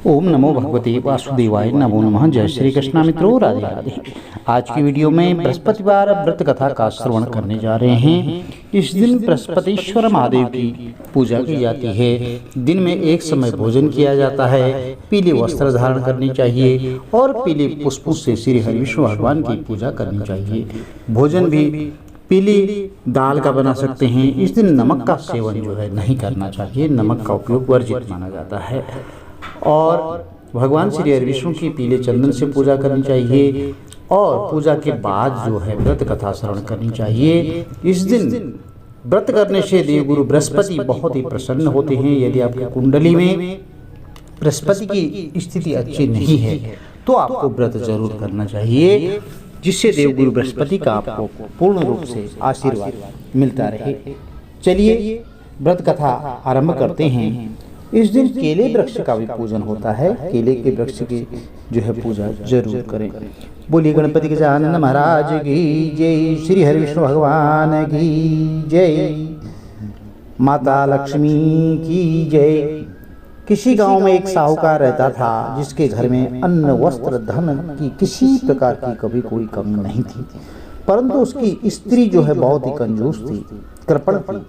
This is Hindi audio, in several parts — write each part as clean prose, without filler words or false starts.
ओम नमो भगवते वासुदेवाय नमो नमः। जय श्री कृष्ण मित्रों, राधे राधे। आज की वीडियो में बृहस्पतिवार व्रत कथा का श्रवण करने जा रहे हैं। इस दिन बृहस्पतिश्वर महादेव की पूजा की जाती है। दिन में एक समय भोजन किया जाता है, पीले वस्त्र धारण करनी चाहिए और पीले पुष्पों से श्री हरि विष्णु भगवान की पूजा करनी चाहिए। भोजन भी पीली दाल का बना सकते हैं। इस दिन नमक का सेवन जो है नहीं करना चाहिए, नमक का उपयोग वर्जित माना जाता है। और भगवान श्री हरि विष्णु की पीले चंदन से पूजा करनी चाहिए और पूजा के बाद जो है व्रत कथा श्रवण करनी चाहिए। इस दिन व्रत करने से देवगुरु बृहस्पति बहुत ही प्रसन्न होते हैं। यदि आपकी कुंडली में बृहस्पति की स्थिति अच्छी नहीं है तो आपको व्रत जरूर करना चाहिए, जिससे देवगुरु बृहस्पति का आपको पूर्ण रूप से आशीर्वाद मिलता रहे। चलिए व्रत कथा आरंभ करते हैं। इस दिन केले वृक्ष का भी पूजन होता है। केले के वृक्ष की जो है पूजा जरूर करें। बोलिए गणपति गजानन महाराज की जय, श्री हरि विष्णु भगवान की जय, माता लक्ष्मी की जय। किसी गांव में एक साहूकार रहता था, जिसके घर में अन्न वस्त्र धन की किसी प्रकार की कभी कोई कमी नहीं थी, परंतु उसकी स्त्री जो है बहुत ही कंजूस थी, कृपण थी।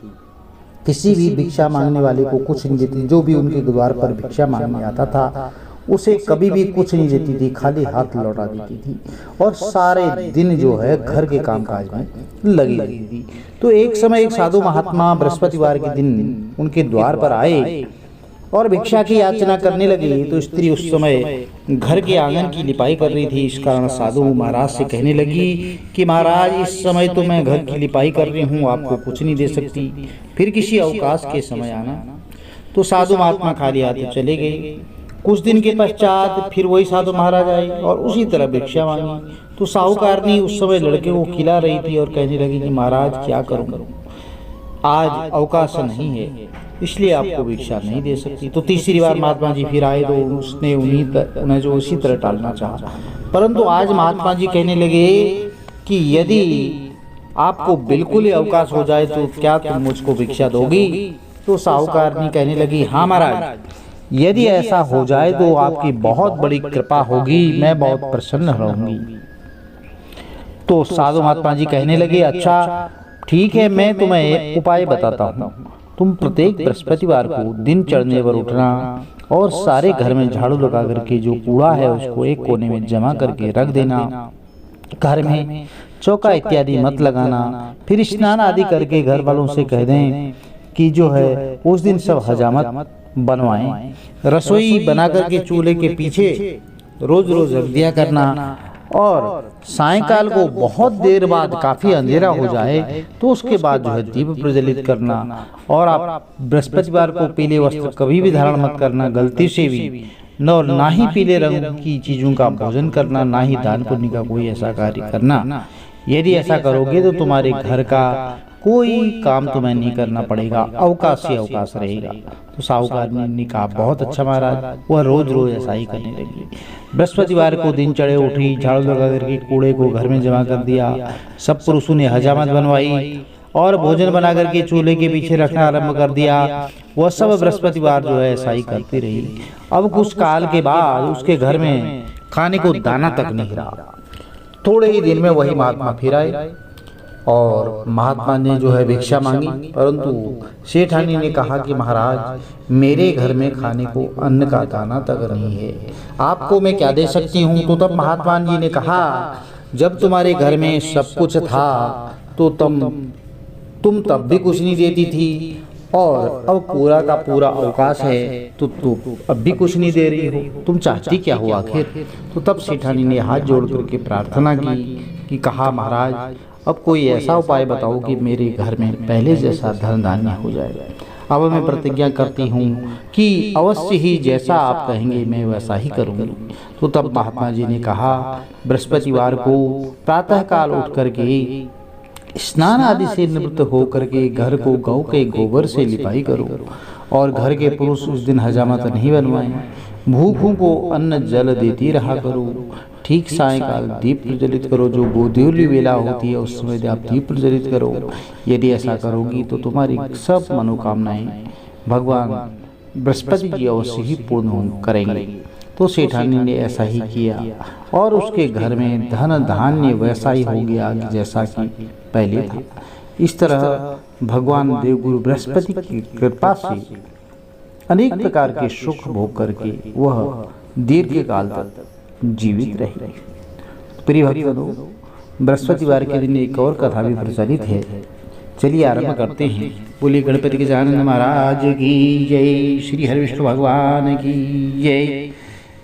किसी भी भिक्षा मांगने वाले को कुछ नहीं देती। जो भी उनके द्वार पर भिक्षा मांगने आता था उसे कभी भी कुछ नहीं देती थी, खाली हाथ लौटा देती थी और सारे दिन जो है घर के कामकाज में लगी रहती थी। तो एक समय एक साधु महात्मा बृहस्पतिवार के दिन उनके द्वार पर आए और भिक्षा की याचना करने लगी। तो स्त्री उस समय घर के आंगन की लिपाई कर रही थी। इस कारण साधु महाराज से कहने लगी कि महाराज, इस समय तो मैं घर की लिपाई कर रही हूँ, आपको कुछ नहीं दे सकती, फिर किसी अवकाश के समय आना। तो साधु महात्मा खाली हाथ चले गए। कुछ दिन के पश्चात फिर वही साधु महाराज आए और उसी तरह भिक्षा मांगी। तो साहूकारनी उस समय लड़के को खिला रही थी और कहने लगी कि महाराज क्या करूँ, आज अवकाश नहीं है, इसलिए आपको भिक्षा नहीं दे सकती। तो तीसरी बार महात्मा जी फिर आए तो उसने उन्हें जो उसी तरह टालना चाहा, परंतु आज महात्मा जी कहने लगे कि यदि आपको बिल्कुल ही अवकाश हो जाए तो क्या तुम मुझको भिक्षा दोगी? तो साहूकारनी कहने लगी, हाँ महाराज, यदि ऐसा हो जाए तो आपकी बहुत बड़ी कृपा होगी, मैं बहुत प्रसन्न रहूंगी। तो साधु महात्मा जी कहने लगे, अच्छा ठीक है, मैं तुम्हें एक उपाय बताता हूँ। तुम प्रत्येक बृहस्पतिवार को दिन चढ़ने पर उठना और सारे घर में झाड़ू लगा करके जो कूड़ा है उसको एक कोने में जमा करके रख देना। घर में चौका इत्यादि मत लगाना। फिर स्नान आदि करके घर वालों से कह दें कि जो है उस दिन सब हजामत बनवाएं। रसोई बना करके चूल्हे के पीछे रोज रोज रख दिया करना और सायंकाल को बहुत देर बाद काफी अंधेरा हो जाए तो उसके बाद जो है दीप प्रज्वलित करना। और आप बृहस्पतिवार को पीले वस्त्र कभी भी धारण मत करना, गलती से भी ना ही पीले रंग की चीजों का भोजन करना, ना ही दान पुण्य का कोई ऐसा कार्य करना। यदि ऐसा करोगे तो तुम्हारे घर का कोई काम तुम्हें नहीं करना पड़ेगा, अवकाश ही अवकाश रहेगा। तो साहूकार ने कहा, बहुत अच्छा महाराज। वह रोज रोज ऐसा ही करने लगी। बृहस्पतिवार को दिन चढ़े उठी, झाड़ू लगा करके कूड़े को घर में जमा कर दिया। सब पुरुषों ने हजामत बनवाई और भोजन बना करके चूल्हे के पीछे रखना आरंभ कर दिया। वह सब बृहस्पतिवार जो है ऐसा ही करती रही। अब कुछ काल के बाद उसके घर में खाने को दाना तक नहीं रहा। थोड़े ही दिन में वही महात्मा फिर आए और महात्मा ने जो है भिक्षा मांगी, परंतु सेठानी ने कहा कि महाराज, मेरे घर में खाने को अन्न का दाना तक नहीं है, आपको मैं क्या दे सकती हूँ? तो तब महात्मा जी ने कहा, जब तुम्हारे घर में सब कुछ था तो तुम तब भी कुछ नहीं देती थी और अब पूरा का पूरा अवकाश है तो तुम अब भी कुछ नहीं दे रही हो, तुम चाहती क्या हो आखिर? तो तब सेठानी ने हाथ जोड़ करके प्रार्थना की कहा, महाराज, अब कोई ऐसा उपाय बताओ कि मेरे घर में पहले जैसा धन धान्य हो जाए। अब मैं प्रतिज्ञा करती हूँ कि अवश्य ही जैसा आप कहेंगे मैं वैसा ही करूँगी। तो तब महात्मा जी ने कहा, बृहस्पतिवार को प्रातःकाल उठ करके स्नान आदि से निवृत्त होकर के घर को गौ के गोबर से लिपाई करो और घर के पुरुष उस दिन हजामत नहीं बनवाएं। भूखों को अन्न जल देती रहा करो। ठीक सायंकाल दीप प्रज्वलित करो। जो गोधूली वेला होती है उस समय आप दीप प्रज्वलित करो। यदि ऐसा करोगी तो तुम्हारी सब मनोकामनाएं भगवान बृहस्पति जी अवश्य ही पूर्ण करेंगे। तो सेठानी ने ऐसा ही किया और उसके घर में धन धान्य वैसा ही हो गया जैसा कि पहले था। इस तरह भगवान देवगुरु बृहस्पति की कृपा से अनेक प्रकार के सुख भोग करके वह दीर्घ काल तक जीवित रहे। प्रिय भक्तों, बृहस्पतिवार के दिन एक और कथा भी प्रचलित है। चलिए आरंभ करते हैं। बोलिए गणपति गजानन महाराज की जय, श्री हरि विष्णु भगवान की जय।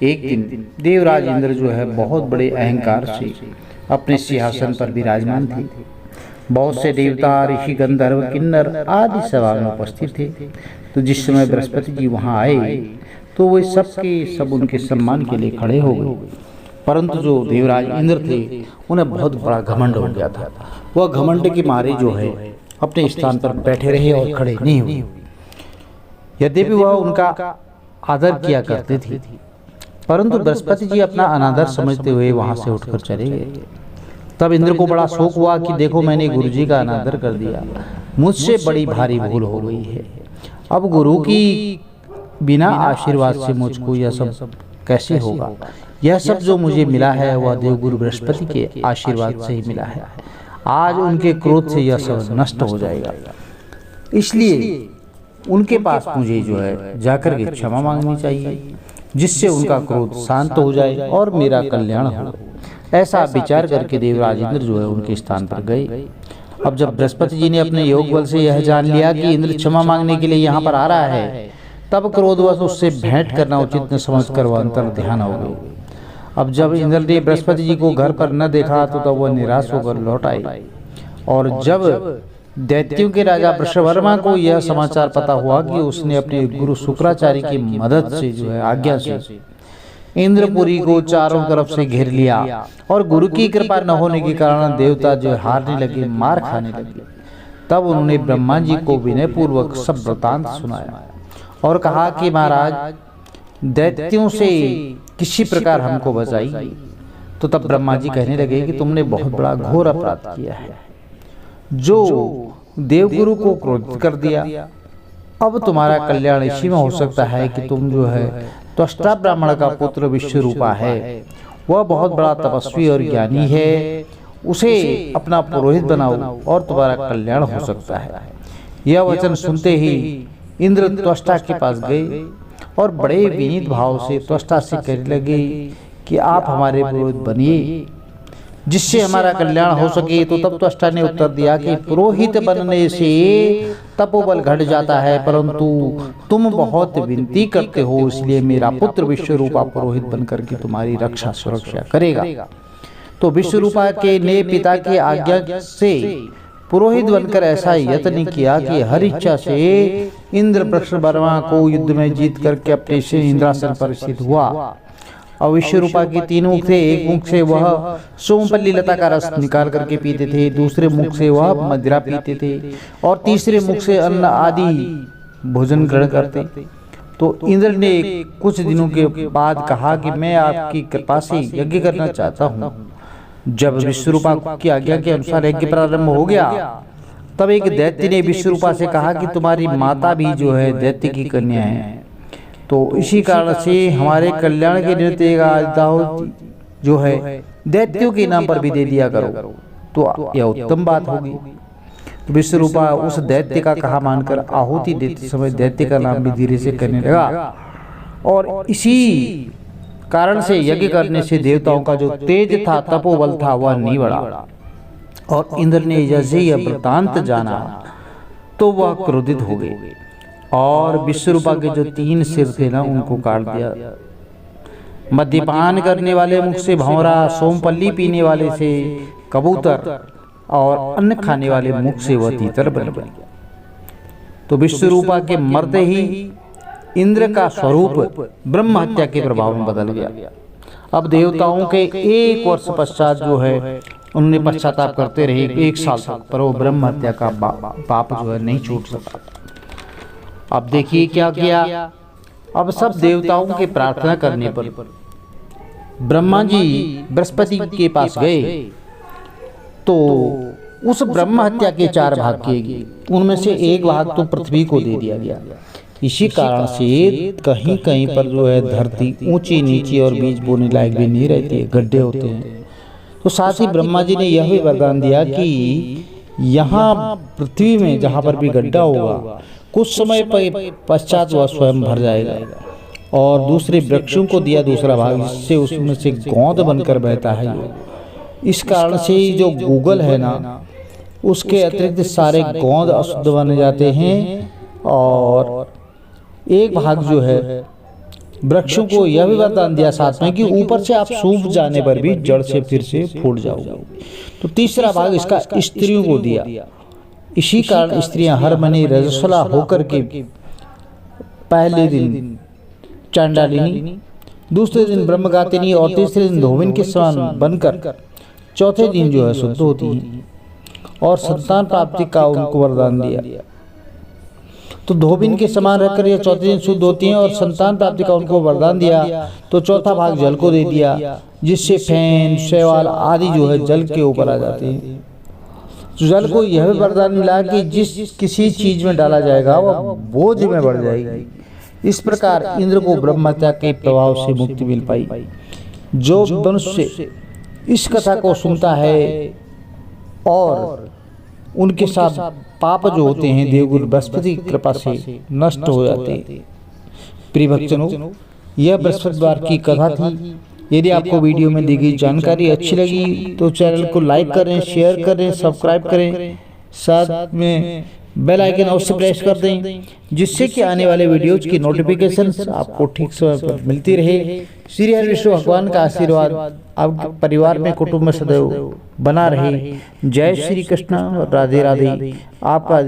एक दिन देवराज इंद्र जो है बहुत बड़े अहंकार से अपने सिंहासन पर विराजमान थे। बहुत से देवता, ऋषि, गंधर्व, किन्नर आदि सभा में उपस्थित थे। तो जिस समय बृहस्पति जी वहां आए तो वे सबके सब उनके सम्मान के लिए खड़े हो गए। परंतु जो देवराज इंद्र थे उन्हें बहुत बड़ा घमंड हो गया था। वह घमंड के मारे जो है अपने स्थान पर बैठे रहे और खड़े नहीं हुए। यद्यपि वह उनका आदर किया करते थे, परंतु बृहस्पति जी अपना अनादर समझते हुए वहां से उठकर चले गए। तब इंद्र को बड़ा शोक हुआ कि देखो, मैंने गुरु जी का अनादर कर दिया, मुझसे बड़ी भारी भूल हो गई है। अब गुरु की बिना आशीर्वाद से मुझको यह सब कैसे होगा? यह सब जो मुझे मिला है वह देवगुरु बृहस्पति के आशीर्वाद से ही मिला है। आज उनके क्रोध से यह सब नष्ट हो जाएगा, इसलिए उनके पास मुझे जो है जाकर के क्षमा मांगनी चाहिए, जिससे उनका क्रोध शांत हो जाए और मेरा कल्याण हो। ऐसा विचार करके देवराज इंद्र जो है उनके स्थान पर गए। अब जब बृहस्पति जी ने अपने योग बल से यह जान लिया कि इंद्र क्षमा मांगने के लिए यहाँ पर आ रहा है, तब क्रोधवश उससे भेंट करना उचित न समझकर वह अंतर ध्यान हो गए। अब जब इंद्र ने बृहस्पति जी को घर पर न देखा तो तब वह निराश होकर लौट आए। और जब दैत्यों के राजा वृषवर्मा को यह समाचार पता हुआ कि उसने अपने गुरु शुक्राचार्य की मदद से जो है आज्ञा से इंद्रपुरी को चारों तरफ से घेर लिया और गुरु की कृपा न होने के कारण देवता जो हारने लगे, मार खाने लगे, तब उन्होंने ब्रह्मा जी को विनय पूर्वक सब वृतांत सुनाया और कहा कि महाराज, दैत्यों से किसी प्रकार हमको बचाइए। तो तब ब्रह्मा जी कहने लगे कि तुमने बहुत बड़ा घोर अपराध किया है, जो देवगुरु को क्रोधित कर दिया। अब तुम्हारा कल्याण इसी में हो सकता है कि तुम जो है त्वष्टा ब्राह्मण का पुत्र विश्वरूपा है, वह बहुत बड़ा तपस्वी और ज्ञानी है, उसे अपना पुरोहित बनाओ और तुम्हारा कल्याण हो सकता है। यह वचन सुनते ही इंद्र त्वष्टा के पास गए और बड़े विनीत भाव से त्वष्टा से कहने लगे कि आप हमारे पुरोहित बनिए, जिससे हमारा कल्याण हो सके। तो तब त्वष्टा ने उत्तर दिया कि पुरोहित बनने से तपोबल घट जाता है, परंतु तुम बहुत विनती करते हो, इसलिए मेरा पुत्र विश्वरूपा पुरोहित बनकर के तुम्हारी रक्षा सुरक्षा करेगा। तो विश्वरूपा के ने पिता की आज्ञा से पुरोहित बनकर ऐसा यत्न किया कि हर इच्छा से इंद्र वृषवर्मा को युद्ध में जीत करके अपने से इंद्रासन पर स्थित हुआ। और विश्वरूपा की तीन मुख थे। एक मुख से वह सोमपल्ली लता का रस निकाल करके पीते थे, दूसरे मुख से वह मदिरा पीते थे और तीसरे मुख से अन्न आदि भोजन ग्रहण करते। तो इंद्र ने कुछ दिनों के बाद कहा कि मैं आपकी कृपा से यज्ञ करना चाहता हूँ। जब विश्वरूपा की आज्ञा के अनुसार यज्ञ प्रारंभ हो गया, तब एक दैत्य ने विश्वरूपा से कहा कि तुम्हारी माता भी जो है दैत्य की कन्या है, तो इसी कारण से हमारे कल्याण के निमित्त एक आहुति जो है दैत्यों के नाम पर भी दे दिया करो, तो यह उत्तम बात होगी। तो विश्वरूपा उस दैत्य का कहा मानकर आहुति देते समय दैत्य का नाम भी धीरे से करने लगा और इसी कारण से यज्ञ करने से देवताओं का जो तेज था, तपोबल था, वह नहीं बढ़ा। और इंद्र ने जैसे यह वृतांत जाना तो वह क्रोधित हो गए और विश्वरूपा के जो 3 सिर थे ना, उनको काट दिया। मद्यपान करने वाले मुख से भंवरा, सोमपल्ली पीने वाले से कबूतर और अन्न खाने वाले मुख से वह तीतर बन गया। तो विश्वरूपा के मरते ही इंद्र का स्वरूप ब्रह्म हत्या के प्रभाव में बदल गया। अब देवताओं के 1 वर्ष पश्चात जो है उन्होंने पश्चाताप करते रहे 1 साल तक, पर वो ब्रह्म हत्या का पाप जो है नहीं छूट सका। अब देखिए क्या किया। अब सब देवताओं के प्रार्थना करने पर ब्रह्मा जी बृहस्पति के पास गए, तो उस ब्रह्म हत्या के 4 भाग किए गए। उनमें से 1 भाग तो पृथ्वी को दे दिया गया, इसी कारण से कहीं कहीं पर जो है धरती ऊंची नीची और बीज बोने लायक भी नहीं रहती है, गड्ढे होते हैं। तो साथ ही ब्रह्मा जी ने यह भी वरदान दिया कि यहाँ पृथ्वी में जहाँ पर भी गड्ढा होगा कुछ समय पश्चात वह स्वयं भर जाएगा। और दूसरे वृक्षों को दिया दूसरा भाग, जिससे उसमें से गोंद बनकर बहता है। इस कारण से जो गूगल है ना, उसके अतिरिक्त सारे गोंद अशुद्ध बन जाते हैं। और एक भाग जो है वृक्षों को यह भी वरदान दिया साथ में कि ऊपर से आप सूख जाने पर भी जड़ से फिर से फूट जाओगे। तो तीसरा भाग इसका स्त्रियों को दिया। इसी कारण स्त्रियां हर महीने रजस्वला होकर के पहले दिन चांडालिनी, दूसरे दिन ब्रह्मगातिनी और तीसरे दिन धोबिन के समान बनकर चौथे दिन जो है शुद्ध होती हैं और संतान प्राप्ति का उनको वरदान दिया। तो धोबिन के समान रहकर यह चौथे दिन शुद्ध होती हैं और संतान प्राप्ति का उनको वरदान दिया। तो चौथा भाग जल को दे दिया, जिससे फैन शैवाल आदि जो है जल के ऊपर आ जाते हैं। तो जल को यह भी वरदान मिला कि जिस किसी चीज में डाला जाएगा वह बोझ में बढ़ जाएगी। इस प्रकार इंद्र को ब्रह्महत्या के प्रभाव से मुक्ति मिल पाई। जो मनुष्य इस कथा को सुनता है और उनके साथ पाप जो होते हैं देवगुरु बृहस्पति की कृपा से नष्ट हो जाते हैं। प्रिय भक्तजनों, यह बृहस्पतिवार की कथा थी। यदि आपको वीडियो में दी गई जानकारी अच्छी लगी तो चैनल को लाइक करें, शेयर करें, सब्सक्राइब करें, साथ में बेल आइकन अवश्य प्रेस कर दें, जिससे कि आने वाले वीडियोज की नोटिफिकेशन आपको ठीक समय पर मिलती रहे। श्री हरि विष्णु भगवान का आशीर्वाद आपके परिवार में कुटुंब में सदैव बना रहे। जय श्री कृष्ण, राधे राधे। आपका